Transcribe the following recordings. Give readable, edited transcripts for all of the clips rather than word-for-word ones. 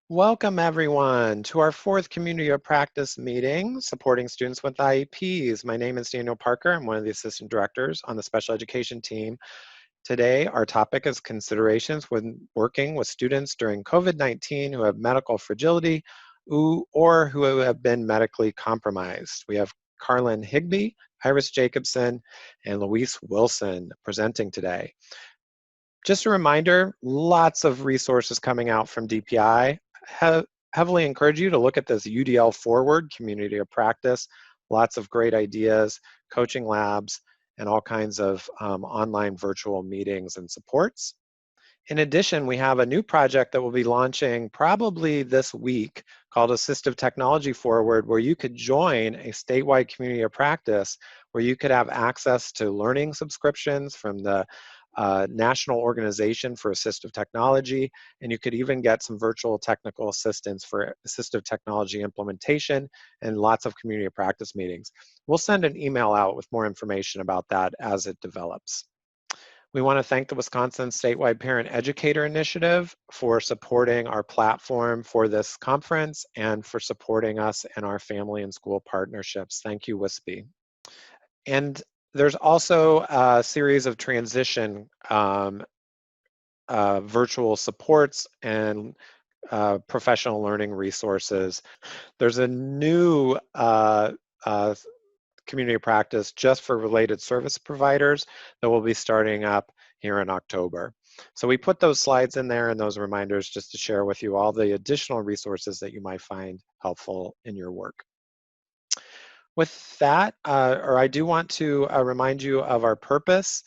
Welcome everyone to our fourth Community of Practice meeting supporting students with IEPs. My name is Daniel Parker. I'm one of the assistant directors on the special education team. Today, our topic is considerations when working with students during COVID-19 who have medical fragility or who have been medically compromised. We have Carlin Higby, Iris Jacobson, and Luis Wilson presenting today. Just a reminder, lots of resources coming out from DPI. Heavily encourage you to look at this UDL Forward, Community of Practice. Lots of great ideas, coaching labs, and all kinds of online virtual meetings and supports. In addition, we have a new project that will be launching probably this week called Assistive Technology Forward, where you could join a statewide community of practice where you could have access to learning subscriptions from the National Organization for Assistive Technology, and you could even get some virtual technical assistance for assistive technology implementation and lots of community of practice meetings. We'll send an email out with more information about that as it develops. We want to thank the Wisconsin Statewide Parent Educator Initiative for supporting our platform for this conference and for supporting us in our family and school partnerships. Thank you, WISPE. And there's also a series of transition virtual supports and professional learning resources. There's a new community of practice just for related service providers that will be starting up here in October. So we put those slides in there and those reminders just to share with you all the additional resources that you might find helpful in your work. With that, I do want to remind you of our purpose.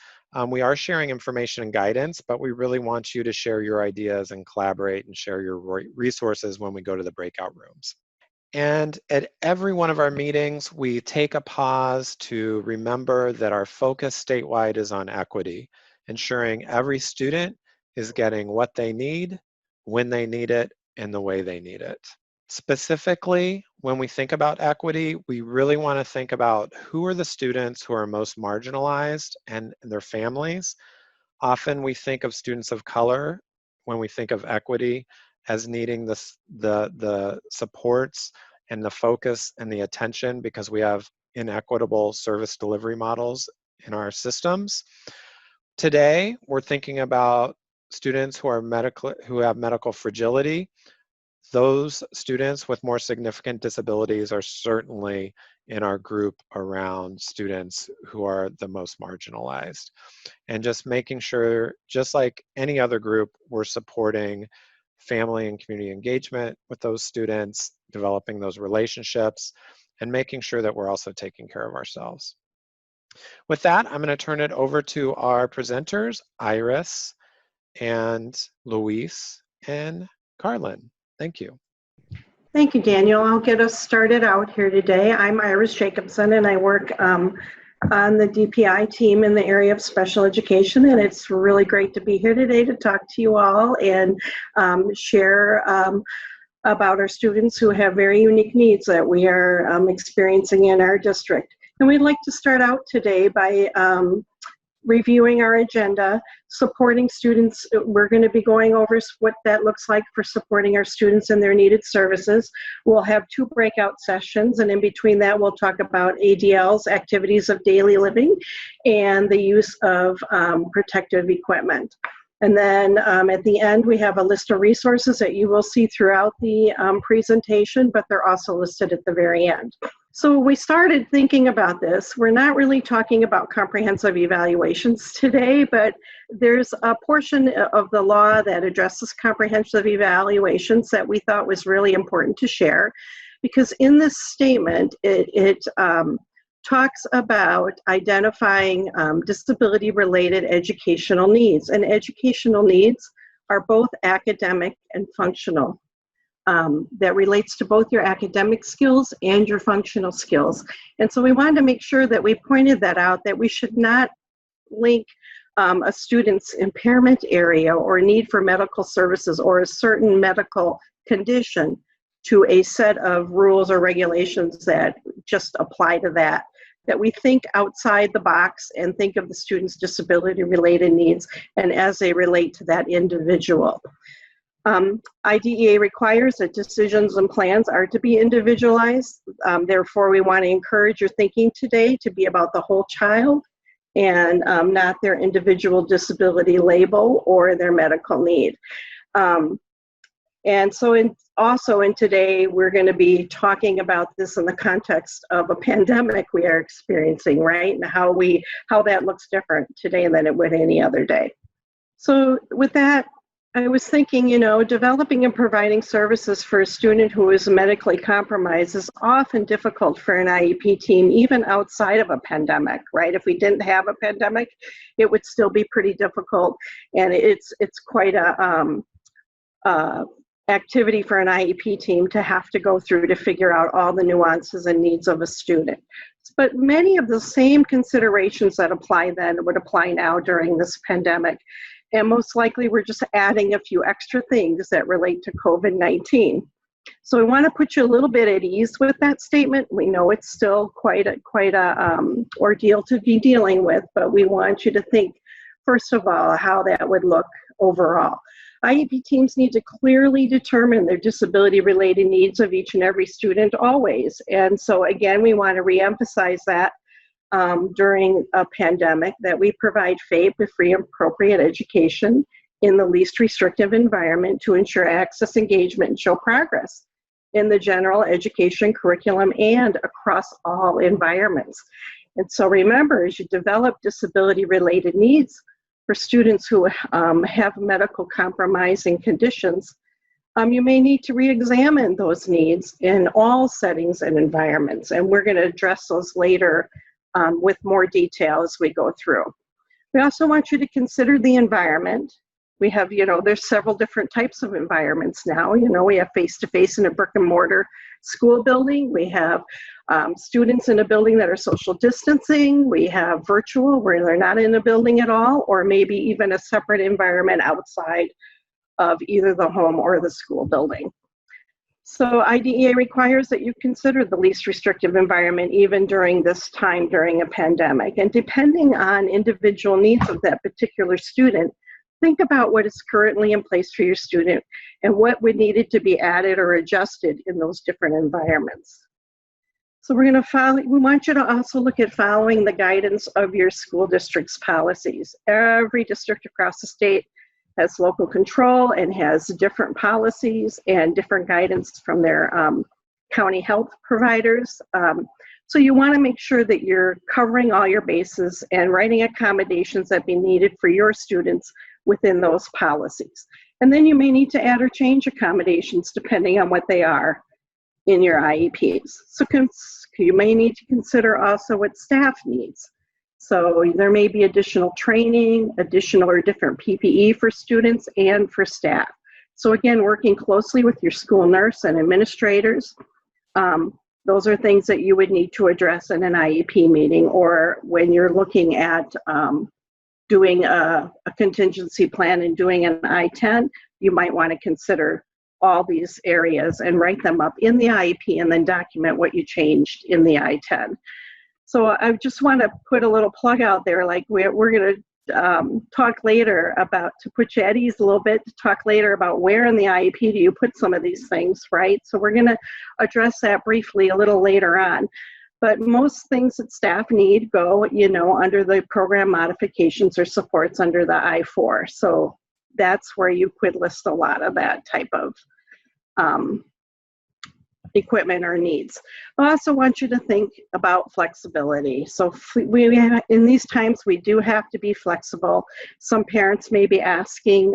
We are sharing information and guidance, but we really want you to share your ideas and collaborate and share your resources when we go to the breakout rooms. And at every one of our meetings, we take a pause to remember that our focus statewide is on equity, ensuring every student is getting what they need, when they need it, and the way they need it. Specifically, when we think about equity, we really want to think about who are the students who are most marginalized and their families. Often we think of students of color when we think of equity as needing the supports and the focus and the attention because we have inequitable service delivery models in our systems. Today, we're thinking about students who have medical fragility. Those students with more significant disabilities are certainly in our group around students who are the most marginalized. And just making sure, just like any other group, we're supporting family and community engagement with those students, developing those relationships, and making sure that we're also taking care of ourselves. With that, I'm going to turn it over to our presenters, Iris and Luis and Carlin. Thank you. Thank you, Daniel. I'll get us started out here today. I'm Iris Jacobson, and I work on the DPI team in the area of special education, and it's really great to be here today to talk to you all and share about our students who have very unique needs that we are experiencing in our district. And we'd like to start out today by reviewing our agenda, supporting students. We're going to be going over what that looks like for supporting our students and their needed services. We'll have 2 breakout sessions, and in between that we'll talk about ADLs, activities of daily living, and the use of protective equipment. And then at the end, we have a list of resources that you will see throughout the presentation, but they're also listed at the very end. So we started thinking about this. We're not really talking about comprehensive evaluations today, but there's a portion of the law that addresses comprehensive evaluations that we thought was really important to share, because in this statement, it talks about identifying disability-related educational needs. And educational needs are both academic and functional. That relates to both your academic skills and your functional skills. And so we wanted to make sure that we pointed that out, that we should not link a student's impairment area or need for medical services or a certain medical condition to a set of rules or regulations that just apply to that. That we think outside the box and think of the student's disability-related needs and as they relate to that individual. IDEA requires that decisions and plans are to be individualized. Therefore, we want to encourage your thinking today to be about the whole child and not their individual disability label or their medical need. And so also in today, we're going to be talking about this in the context of a pandemic we are experiencing, right? And how that looks different today than it would any other day. So with that, I was thinking, developing and providing services for a student who is medically compromised is often difficult for an IEP team, even outside of a pandemic, right? If we didn't have a pandemic, it would still be pretty difficult, and it's quite a activity for an IEP team to have to go through to figure out all the nuances and needs of a student. But many of the same considerations that apply then would apply now during this pandemic. And most likely we're just adding a few extra things that relate to COVID-19. So we want to put you a little bit at ease with that statement. We know it's still quite a ordeal to be dealing with, but we want you to think, first of all, how that would look overall. IEP teams need to clearly determine their disability-related needs of each and every student always. And so again, we want to reemphasize that during a pandemic, that we provide FAPE with free and appropriate education in the least restrictive environment to ensure access, engagement, and show progress in the general education curriculum and across all environments. And so remember, as you develop disability-related needs for students who have medical compromising conditions, you may need to re-examine those needs in all settings and environments. And we're going to address those later with more detail as we go through. We also want you to consider the environment. We have, there's several different types of environments now. We have face-to-face in a brick and mortar school building. We have students in a building that are social distancing. We have virtual where they're not in a building at all, or maybe even a separate environment outside of either the home or the school building. So IDEA requires that you consider the least restrictive environment even during this time during a pandemic. And depending on individual needs of that particular student, think about what is currently in place for your student and what would need to be added or adjusted in those different environments. So we want you to also look at following the guidance of your school district's policies. Every district across the state has local control and has different policies and different guidance from their county health providers. So you want to make sure that you're covering all your bases and writing accommodations that be needed for your students within those policies. And then you may need to add or change accommodations depending on what they are in your IEPs. So you may need to consider also what staff needs. So there may be additional training, additional or different PPE for students and for staff. So again, working closely with your school nurse and administrators, those are things that you would need to address in an IEP meeting, or when you're looking at doing a contingency plan and doing an I-10, you might want to consider all these areas and write them up in the IEP and then document what you changed in the I-10. So I just want to put a little plug out there, like we're going to talk later about, to put you at ease a little bit, to talk later about where in the IEP do you put some of these things, right? So we're going to address that briefly a little later on. But most things that staff need go, under the program modifications or supports under the I-4. So that's where you could list a lot of that type of equipment or needs. I also want you to think about flexibility. So in these times, we do have to be flexible. Some parents may be asking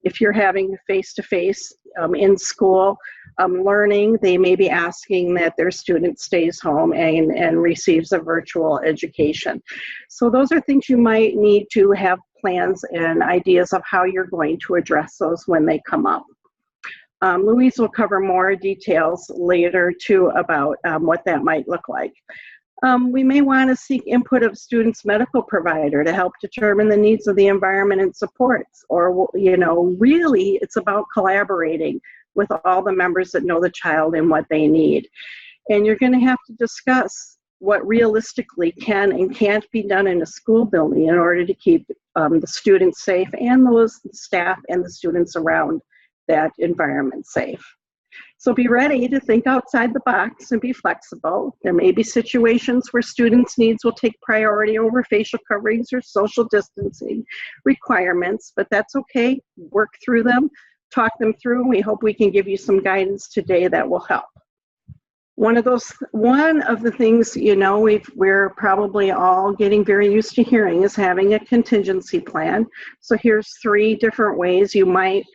if you're having face-to-face in school learning, they may be asking that their student stays home and receives a virtual education. So those are things you might need to have plans and ideas of how you're going to address those when they come up. Louise will cover more details later too about what that might look like. We may want to seek input of students' medical provider to help determine the needs of the environment and supports, or really it's about collaborating with all the members that know the child and what they need. And you're going to have to discuss what realistically can and can't be done in a school building in order to keep the students safe and those staff and the students around that environment safe. So be ready to think outside the box and be flexible. There may be situations where students' needs will take priority over facial coverings or social distancing requirements, but that's okay. Work through them, talk them through. We hope we can give you some guidance today that will help. One of the things, we're probably all getting very used to hearing is having a contingency plan. So here's 3 different ways you might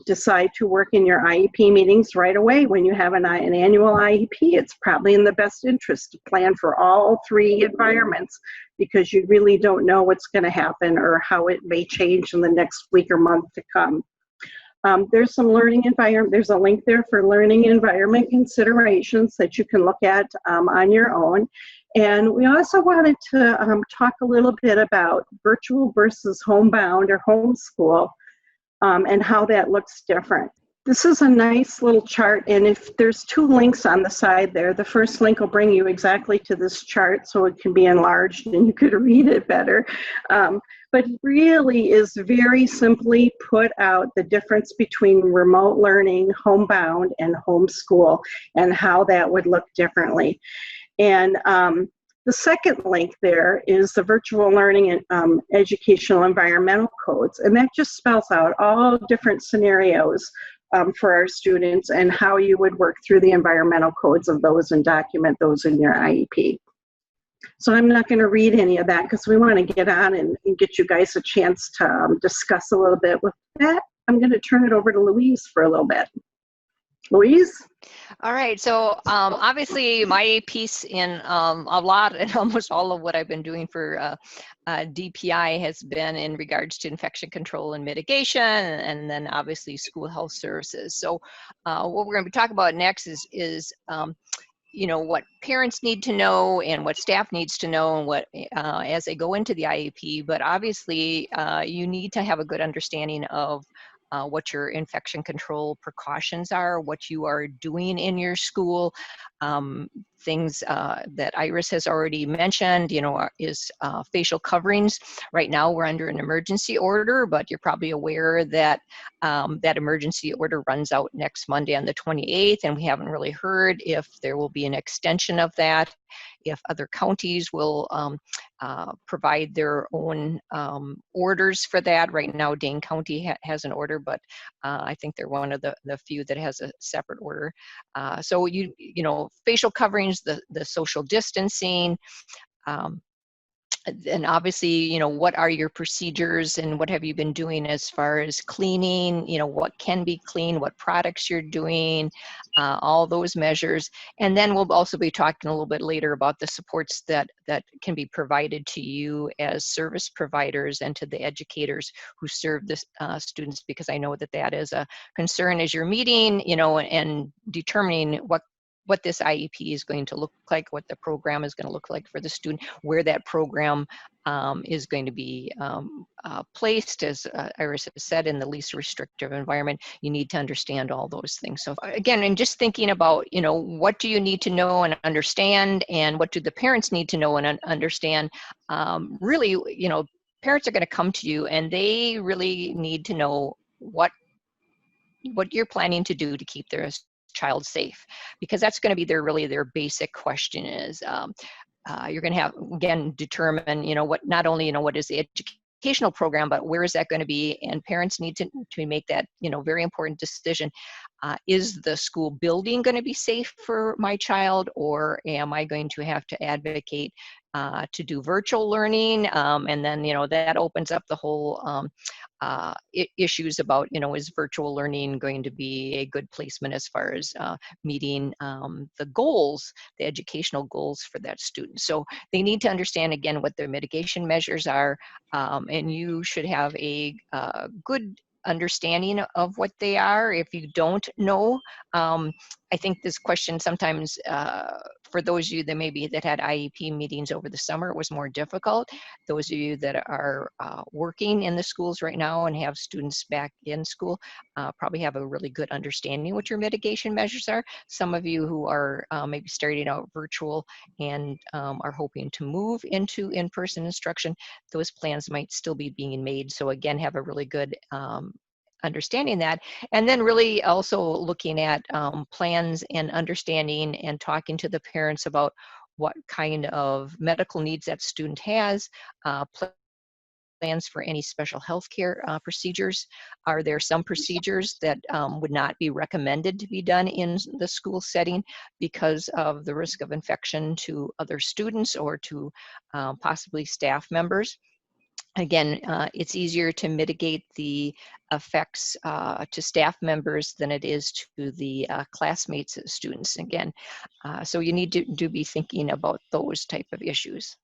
decide to work in your IEP meetings right away. When you have an annual IEP, it's probably in the best interest to plan for all 3 environments, because you really don't know what's going to happen or how it may change in the next week or month to come. There's some learning environment. There's a link there for learning environment considerations that you can look at on your own. And we also wanted to talk a little bit about virtual versus homebound or homeschool, and how that looks different. This is a nice little chart, and if there's 2 links on the side there, the first link will bring you exactly to this chart so it can be enlarged and you could read it better. But really is very simply put out the difference between remote learning, homebound, and homeschool, and how that would look differently. And the second link there is the virtual learning and educational environmental codes, and that just spells out all different scenarios for our students and how you would work through the environmental codes of those and document those in your IEP. So I'm not going to read any of that because we want to get on and get you guys a chance to discuss a little bit. With that, I'm going to turn it over to Louise for a little bit. Louise? All right, so obviously my piece in a lot and almost all of what I've been doing for DPI has been in regards to infection control and mitigation, and then obviously school health services. So what we're going to be talking about next is what parents need to know and what staff needs to know and what as they go into the IEP. But obviously you need to have a good understanding of what your infection control precautions are, what you are doing in your school. Things that Iris has already mentioned, is facial coverings. Right now we're under an emergency order, but you're probably aware that that emergency order runs out next Monday on the 28th, and we haven't really heard if there will be an extension of that, if other counties will provide their own orders for that. Right now, Dane County has an order, but I think they're one of the few that has a separate order. So facial coverings, the social distancing, and obviously, what are your procedures and what have you been doing as far as cleaning, what can be cleaned, what products you're doing, all those measures. And then we'll also be talking a little bit later about the supports that can be provided to you as service providers and to the educators who serve the students, because I know that is a concern as you're meeting, and determining what this IEP is going to look like, what the program is going to look like for the student, where that program is going to be placed, as Iris has said, in the least restrictive environment. You need to understand all those things. So again, and just thinking about, what do you need to know and understand, and what do the parents need to know and understand? Really, parents are going to come to you and they really need to know what you're planning to do to keep their child safe, because that's going to be their basic question is you're going to have, again, determine what, not only what is the educational program, but where is that going to be, and parents need to make that very important decision. Is the school building going to be safe for my child, or am I going to have to advocate to do virtual learning? And then that opens up the whole issues about is virtual learning going to be a good placement as far as meeting the goals, the educational goals for that student. So they need to understand, again, what their mitigation measures are, and you should have a good understanding of what they are. If you don't know, I think this question sometimes for those of you that had IEP meetings over the summer, it was more difficult. Those of you that are working in the schools right now and have students back in school probably have a really good understanding what your mitigation measures are. Some of you who are maybe starting out virtual and are hoping to move into in-person instruction, those plans might still be being made. So again, have a really good understanding that, and then really also looking at plans and understanding and talking to the parents about what kind of medical needs that student has, plans for any special health care procedures. Are there some procedures that would not be recommended to be done in the school setting because of the risk of infection to other students or to possibly staff members? Again, it's easier to mitigate the effects to staff members than it is to the classmates, students. Again, so you need to be thinking about those type of issues.